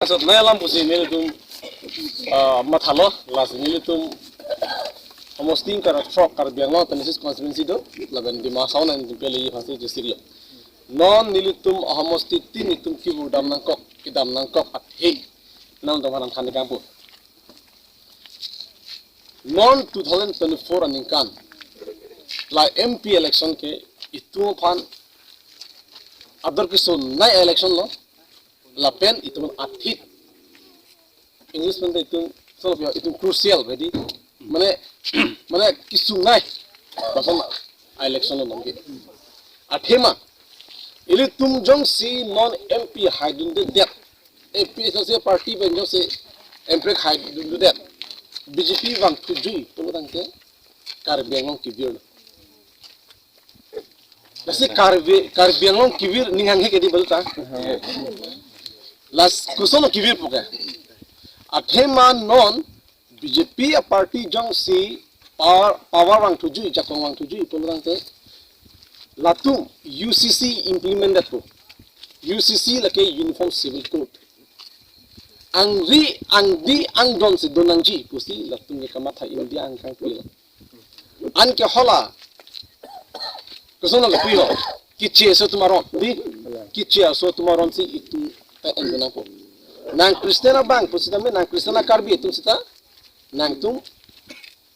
Maksud nalam pusi nilitum mathalo las nilitum hosting kar trok kar bianglo tenesis constituency do laban di masau nan peli fasi district non nilitum homosti tinitum kibu dam nangkok at he nang damanan khani kampu non 2024 aningkan la MP election ke itu pan adar kisun nai election lo la pen itu athit English man itu soalnya itu crucial jadi mana kisungai pasal election lo nanti athema ini tum jong si non MP haidun de det APHLC party ben jong si MP haidun de det BJP bang tujuh tunggu ke karbiangong kibir nasi karbiangong kibir ningang he kedi balta las kusono kibir puka athema non BJP a party jong si power wang tujuh jakong wang tujuh tunggu ke latum UCC implemented ko UCC lake uniform civil code angdon si donangji pusi latum ke kamata india angkang pila an ke hola kusono lapilo kiche so tumaron di kiche so tumaron si itu engana ko nang kristena bang pusi tame nang kristena karbi itu sita nang tum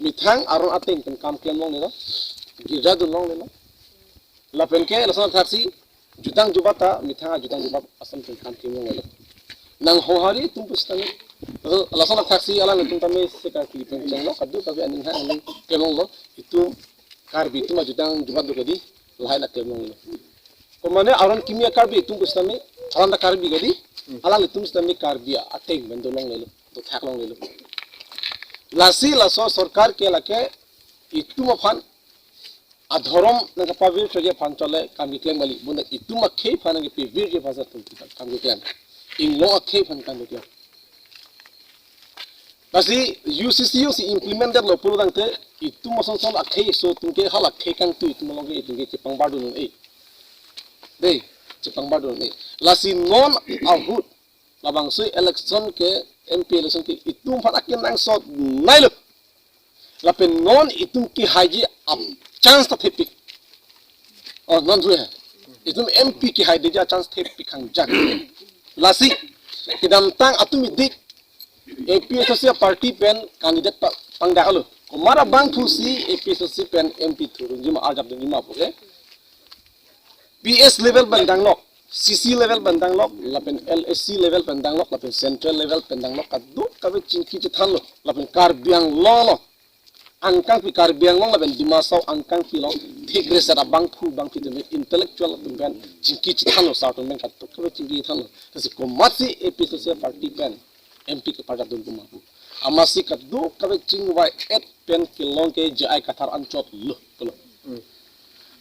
mithang aron ateng kam klemong ne girja dunong ne lapen ke lasana taksi jutang jubata mithang jutang jubat asam kam klemong ne nang hohari tum pusi tame lasana taksi ala tum tame seka ki penceng lo kadu kabe aning ha aning klemong lo itu karbi itu majutang jumat do kadi lahai la klemong lo komane aron kimia karbi itu pusi tame aron karbi kadi ala itu pusi tame karbi ateng bendolong le to thaklong le lasi laso sarkar ke lake itu mafan adhorom nang pavir choje fan chole kam klem bali bunda itu ma khei fan nang pavir je phasa tu kam klem inglo khei fan kam klem lasi UCC si implemented lo pulu dang te itu ma son akhei so tungke hala khei kang tu itu malong ke tungke chepang badu nun dei chepang badu nun lasi non ahut labang sui election ke MP election ke itu fan akin nang so nailo lapen non itu ki haji chance ta thepik non jue itu MP ki haji ja chance thepik khang jak lasi kidam tang atumi dik APHLC party pen candidate pangdakalo kumara bang thusi APHLC pen MP thurun jima arjab dingima poke PS level bandang nok CC level bandang lok lapen LSC level bandang lok lapen central level bandang lok kadu kabe cingki cethan lo lapen karbiang lo angkang pi karbiang lo lapen dimasau angkang pi lo thigre sara bang pi de intellectual ben cingki cethan lo sarton ben kadu kabe cingki cethan lo kasi komasi APHLC party pen MP ke pada dun kumapu amasi kadu kabe cingwai et pen kilong ke jai katar ancot lo kelo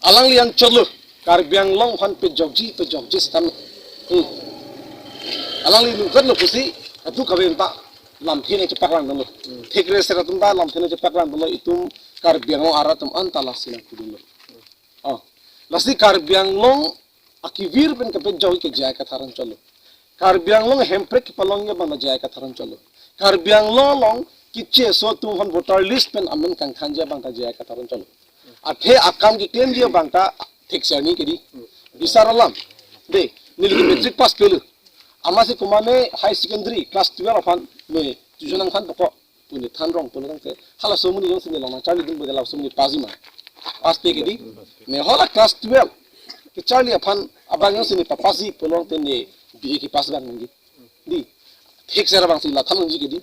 alang liang chot lo karbiang long fan pe jogji stam alang li nukat lo pusi atu kabe ta lam thine cepak lang dolo thikre sera tum da lam thine cepak lang dolo itu karbiang long aratum antala sina kudulo lasi karbiang long akivir pen kape jogi ke jaya katharan chalo karbiang long hemprek ki palong ya bana jaya katharan chalo karbiang long kiche so tum fan voter list pen amen kang khanja bangta jaya katharan chalo athe akam ki claim dia bangta ठीक सरनी के दी बिसारलाम दे नीलगी matric pass पेलु आमासे कुमाने high secondary class 12 अफान ने ट्यूशन खान तको पुने थान रंग पुने रंग हाला सोमुनि जों सिने लंग चार्ली दिन बदला सोमुनि पाजिमा पास पे के दी ने होला क्लास 12 के चार्ली अफान अबांग जों सिने पापासी पुलोंग ते ने बीए की पास बांग नंगी दी ठीक सरा बांग सिला थान नंगी के दी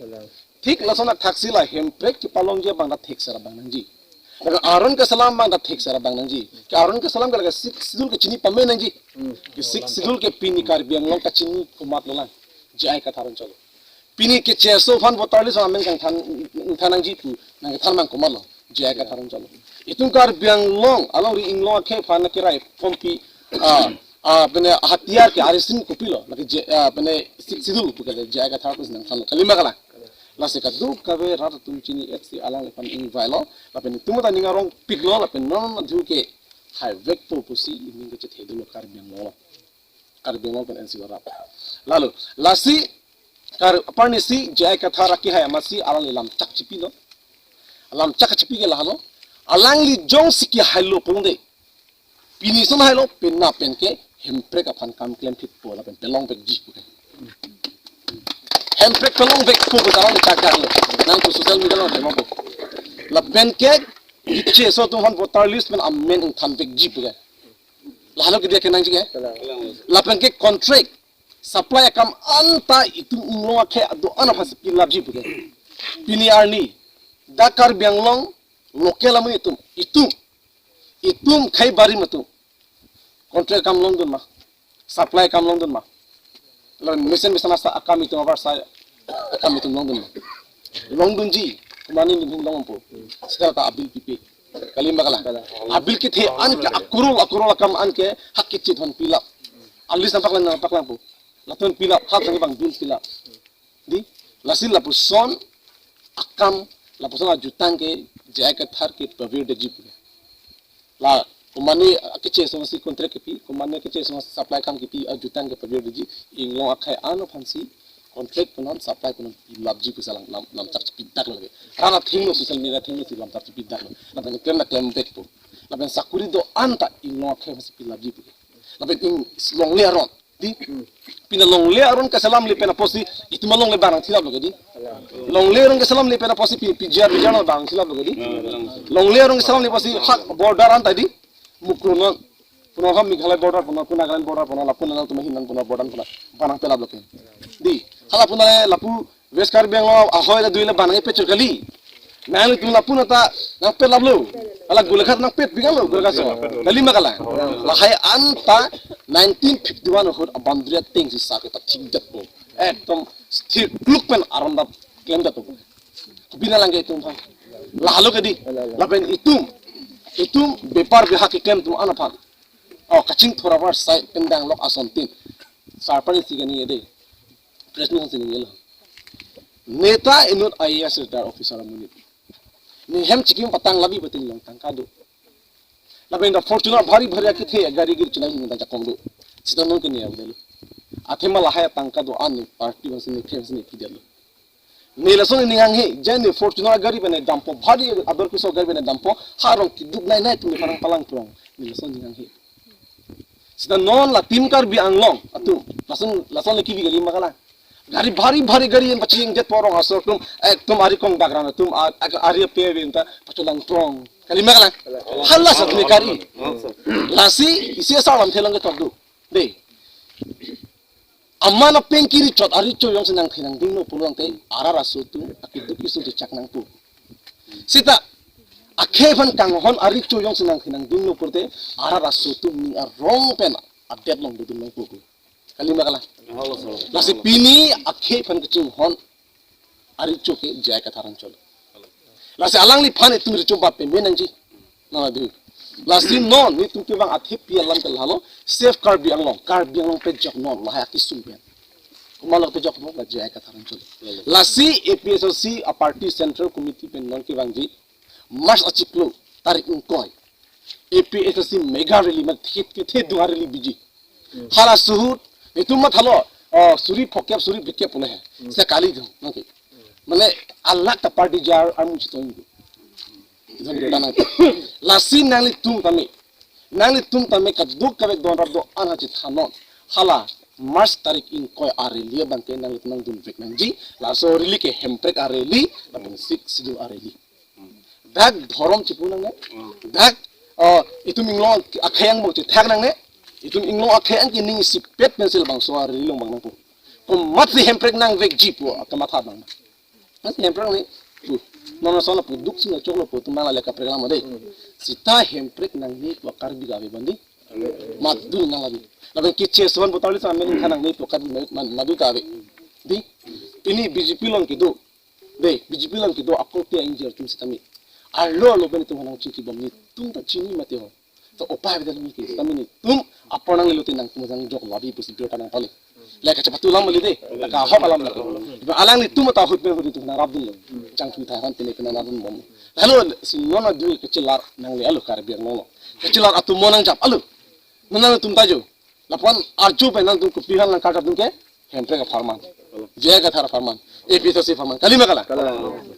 ठीक लसना थाक्सिला हेमप्रेक की पालोंग जे बांग ठीक सरा बांग नंगी अगर आरोन के सलाम मांगा ठीक सरा बांग नंजी कि आरोन के सलाम का लगा सिक्स सिदुल के चिनी पमे नंजी कि सिक्स सिदुल के पीनी कार्बियांग लोग का चिनी को मात लोला जाय का थारन चलो पीनी के चेसो फन बोताली सो आमें kan थानंजी तू नंगे थान मांग को मालो जाय का थारन चलो इतुं कार्बियांग लोग अलों रि इंगलो के फान के राय पंपी बने हथियार के आरिसिन को पिलो लगे बने सिक्स सिदुल को के जाय का थारन नंग थान कलिमा कला lasi kadu kabe rata tum chini etsi alang lepan ing vailo lapen tumuta ningarong piklo lapen non dhuke hai vekpo pusi ning ke chethe dulo karbiang lo pen ensi warap lalu lasi kar aparni si jai katha raki hai amasi alang lam chak chipi no lam chak chipi ke lahalo alang li jong siki hailo pungde pini son hailo penna penke hempre ka phan kam klem fit pola pen pelong bek ji puke hempre pelong bek pu ko tarang chak kar lo nang ko social media lo demo ko la penke iche so tum han voter list men amen tham bek ji puke lahalo ke dia kenang ji ke la penke contract supply kam anta itu nglo ke ado ana phas pilab ji puke pini arni dakar bianglong local amu itum khai bari matu contract kam long dun ma supply kam long dun ma la mission sa akam itu abar sa akam itu long dun ji kumani ni long po sekal ta abil pipi kalimba kala abil ki the an ke akurul akam an ke hakki chit hon pilap alis paklan po latun pilap hak ng bang bil pilap di lasil la puson akam la puson ajutan ke jai ka thar ke pavir de jip la kumani akiche so si contract ke pi kumani akiche so supply kam ke pi ajutan ke pavir de ji inglong akai ano phansi contract punon supply punon lab ji ku salang lam tak pi dak lage rana thingno social media thingno si lam tak pi dak la ben klem bet po la ben sakuri do anta inglong akai phansi pi lab ji pu la ben ing long le aron di pina long le aron ka salam le pena posi itu malong le barang silap lagi di long le aron ka salam le pena posi pi jar bijana barang silap lagi di long le aron ka salam le posi hak border an tadi mukrono puno ham mighalai border puno nagaland border puno lapun nal tumahin nan puno border puno barang pelap lagi di hala puno lapu west karbiang lo ahoy la duile barang pe churkali nang tu lapun ata nang pe lablo ala gulakhat nang pet bigalo gulakaso dali makala la hai anta 1951 hot abandria things is sakit thik dat po ekdom sthir kluk pen aranda klem dat po bina lang itum ha la halo kedi la pen itum bepar beha ke klem tum ana pha kaching thora war sai pendang lok ason tin sarpani sigani ede president sin ngela neta inut IAS dar officer amuni ni hem chikim patang labi batin long tangkado laben da fortuner bhari ke the gari gir chunai ni da komdo sidanong ke ni abdelu athema la haya tangkado an party wasini kemsini kidelo ni lason ni nganghe jane fortuner gari bene dampo bhari ador kiso gari bene dampo harong ki duk nai tumi parang palang tuang ni lason ni nganghe sidan non la tim kar bi anglong atu lason le kibi gali makala gari bhari gari yang paching jet porong asor tum ari kong background tum ari pe venta pachulang tong kalima kala halla satni kari lasi isi salam thelang ke tobdu de amma na penkiri chot ari cho yong senang thinang dingno pulong te arara sotu akidu kisu chak nang pu sita akhevan kang hon ari cho yong senang thinang dingno purte arara sotu ni arong pen adet long dudun nang pu kalima kala lasi pini akhe fan kecing hon ari cho ke jai ka tharan chol lasi alang li phan itu richo ba pe menang ji na du lasi non ni tum ke bang athe pi alam ke lalo safe karbi anglong pe jok non la ha ki sum ben kumalok pe jok mo la jai ka tharan chol lasi APHLC a party central committee pen non ke bang ji mas achiklo tarik ungkoi APHLC mega rally ma thit ke the duha rally biji hala suhut itu mat halo suri phokep suri bikep pune hai se kali dum okay mane allah ta party jar amu chitong idon dota na lasi nangli tum tami ka duk ka don rab do an hachit hanon hala mars tarik in koy areli bangke nangli nang dun vek nangji la so rili ke hemprek areli la ben sik sidu areli dak dhorom chipunang ne dak itu minglo akhayang mo chi thak nang ne itu inglo akhayang ki ning si pet pencil bang so areli long bang nang ko mat si hemprek nang vek jipo akamatha bang mas hemprek ni nono sona produk sing choklo po tumala leka programa de sita hemprek nang ni to karbi gawe bandi madul nang labi laben kiche son botali sa men khanang ni to karbi madu gawe di ini BJP long kido akko te injer tum sitami allo lo ben tum hanang chiki bom ni tum ta chini mate ho to opay bedal mi ki sitami ni tum aponang lutin nang tum jang jok labi pusi biota nang pali leka chapatu lam li de ka ha balam la alang ni tum ta hut ben hut tum na rabdul chang tu tharan tene kana nadun bom halo sinona dui kecilar nang le alu karbi ngono kecilar atu monang jap alu nanang tum tajo lapan arju pe nang tum kupihan nang kata tum ke hempre ka farman jaga thara farman APHLC farman kali makala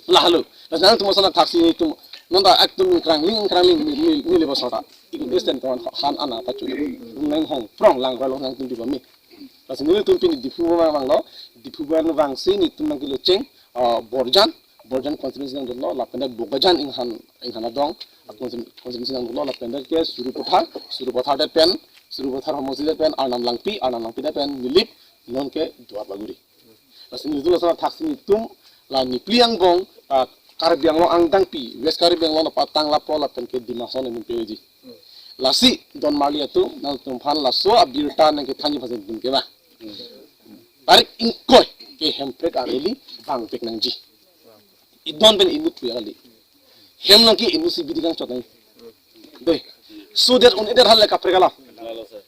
lah halu nang tu masana taksi tu nonda aktum krangling mili bosota iku desten kawan khan ana pacu nang hong prong lang lo nang tum di bami pas ni tum pin di fu mang lo di fu ban wang si ni tum nang kilo cheng borjan constituency nang lo la penda bogajan inghan adong constituency nang lo la penda ke suru pothar de pen suru pothar homosi de pen arnam langpi de pen nilip non ke duar baguri pas ni tu la taksi ni tum la ni pliang gong karbi ang lo ang dangpi west karbi ang lo na patang lapo la pen ke dimason ni peji lasi don malia tu nang tum phan la so abirta nang ke thani phasen tum ke ba tarik ingkoy ke hemprek areli bang pek nang ji idon ben inut pu ali hem nang ki inusi bidigang chotang de so that on eder hal ka pregala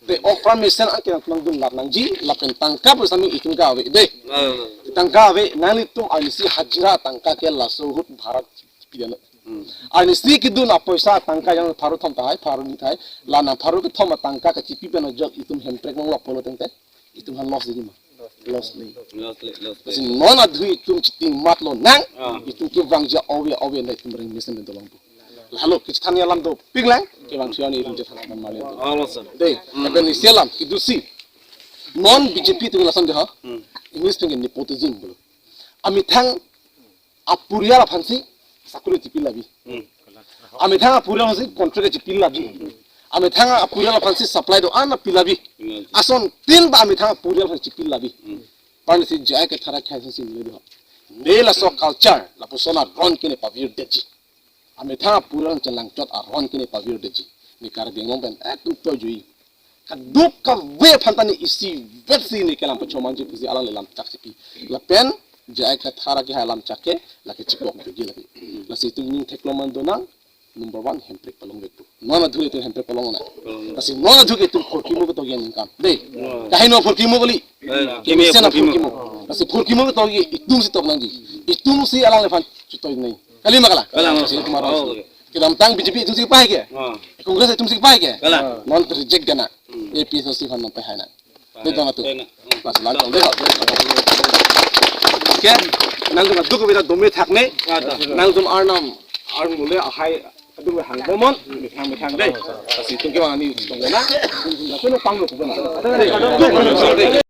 de offer mission an ke nang dum lar nang ji la pen tangka pu sami ikin ga we de tangka we nang tum alisi hajira tangka ke la so hut bharat pidana ani si kidun apoisa tangka yang tharu thom tai tharu ni thai lana tharu ke thom tangka ka chipi pen jok itum hemprek nang lapolo tengte itum han loss di ma loss sin nona dhui itum chiting matlo nang itum ke wangja owe na itum ring mission ben dolong halo kich thania lam do piglang ke wang siani itum je thana male de ben ni selam kidusi non BJP tu lasan de ha english teng ni potizim bolo ami thang apuria la phansi sakure chipil labi ami thanga pura si contract chipil labi ami thanga pura la phansi supply do ana pilabi ason tin ba ami thanga pura la chipil labi pan si jai ke thara kha si le do ne la so culture la posona ron kine pavir deji ami thanga pura chalang chot a ron kine pavir deji ni kar dengom ben tu to jui kaduk ka we phantani isi vetsi ni kelam pachoman ji pisi ala lam taksipi la pen jai ka thara ki halam chakke la ke chipok de la la si tu ning tekloman do nang number 1 hemprek palong betu nona dhu itu hemprek palong na kasi nona dhu ke tu phorkimo ko to gen kam de kahi no phorkimo boli kemi sena phorkimo kasi phorkimo ko to ge itum si to nang ji itum si ala le phan chitoy nei kali makala si tumaro kidam tang BJP itum si pai ke congress itum si pai ke non reject gana APHLC phan na pai hai na de dona tu pas la tong de ke nang dum duk bida domme thakne nang dum arnam arn mule ahai adu hang bomon mithang dei asi tung ke wani tong na dum na ko pang lo ko na